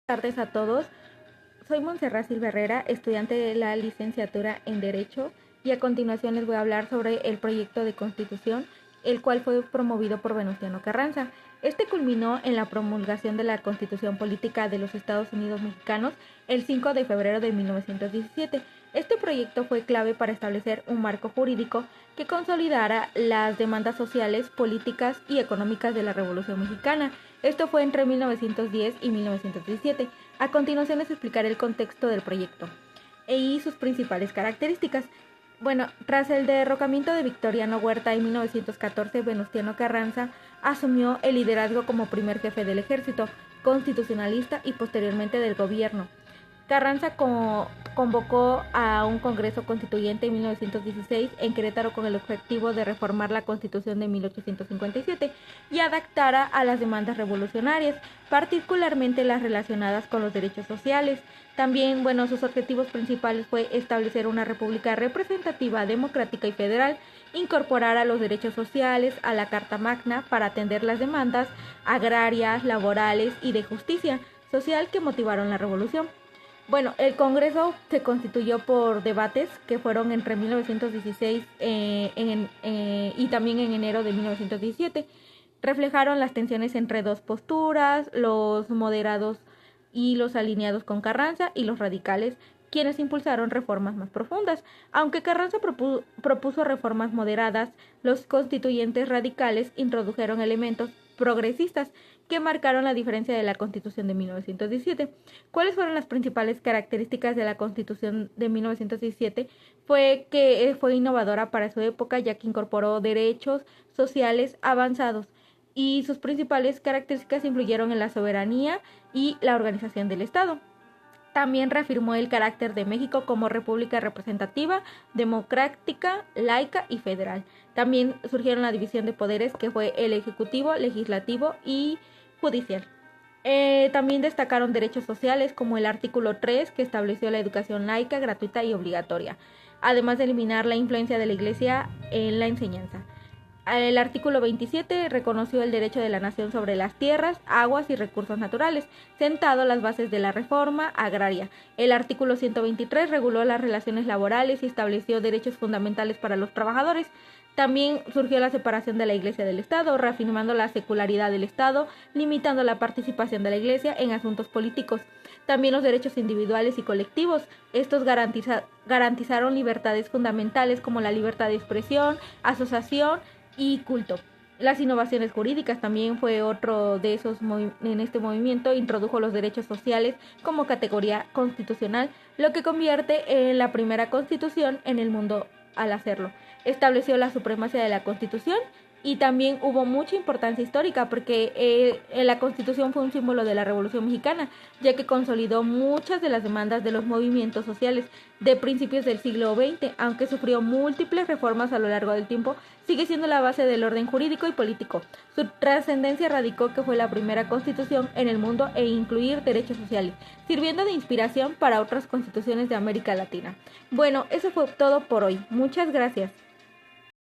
Buenas tardes a todos. Soy Montserrat Silva Herrera, estudiante de la licenciatura en Derecho, y a continuación les voy a hablar sobre el proyecto de Constitución, el cual fue promovido por Venustiano Carranza. Este culminó en la promulgación de la Constitución Política de los Estados Unidos Mexicanos el 5 de febrero de 1917. Este proyecto fue clave para establecer un marco jurídico que consolidara las demandas sociales, políticas y económicas de la Revolución Mexicana. Esto fue entre 1910 y 1917. A continuación les explicaré el contexto del proyecto y sus principales características. Bueno, tras el derrocamiento de Victoriano Huerta en 1914, Venustiano Carranza asumió el liderazgo como primer jefe del ejército constitucionalista y posteriormente del gobierno. Carranza convocó a un Congreso Constituyente en 1916 en Querétaro con el objetivo de reformar la Constitución de 1857 y adaptarla a las demandas revolucionarias, particularmente las relacionadas con los derechos sociales. También, sus objetivos principales fue establecer una república representativa, democrática y federal, incorporar a los derechos sociales a la Carta Magna para atender las demandas agrarias, laborales y de justicia social que motivaron la revolución. El Congreso se constituyó por debates que fueron entre 1916 y también en enero de 1917. Reflejaron las tensiones entre dos posturas, los moderados y los alineados con Carranza y los radicales, quienes impulsaron reformas más profundas. Aunque Carranza propuso reformas moderadas, los constituyentes radicales introdujeron elementos progresistas que marcaron la diferencia de la Constitución de 1917. ¿Cuáles fueron las principales características de la Constitución de 1917? Fue que fue innovadora para su época, ya que incorporó derechos sociales avanzados, y sus principales características influyeron en la soberanía y la organización del Estado. También reafirmó el carácter de México como república representativa, democrática, laica y federal. También surgieron la división de poderes, que fue el ejecutivo, legislativo y judicial. También destacaron derechos sociales como el artículo 3, que estableció la educación laica, gratuita y obligatoria, además de eliminar la influencia de la Iglesia en la enseñanza. El artículo 27 reconoció el derecho de la nación sobre las tierras, aguas y recursos naturales, sentado las bases de la reforma agraria. El artículo 123 reguló las relaciones laborales y estableció derechos fundamentales para los trabajadores. También surgió la separación de la Iglesia del Estado, reafirmando la secularidad del Estado, limitando la participación de la Iglesia en asuntos políticos. También los derechos individuales y colectivos. Estos garantizaron libertades fundamentales como la libertad de expresión, asociación y culto. Las innovaciones jurídicas también fue otro de esos en este movimiento. Introdujo los derechos sociales como categoría constitucional, lo que convierte en la primera constitución en el mundo al hacerlo. Estableció la supremacía de la Constitución y también hubo mucha importancia histórica porque la Constitución fue un símbolo de la Revolución Mexicana, ya que consolidó muchas de las demandas de los movimientos sociales de principios del siglo XX. Aunque sufrió múltiples reformas a lo largo del tiempo, sigue siendo la base del orden jurídico y político. Su trascendencia radicó que fue la primera constitución en el mundo en incluir derechos sociales, sirviendo de inspiración para otras constituciones de América Latina. Eso fue todo por hoy. Muchas gracias.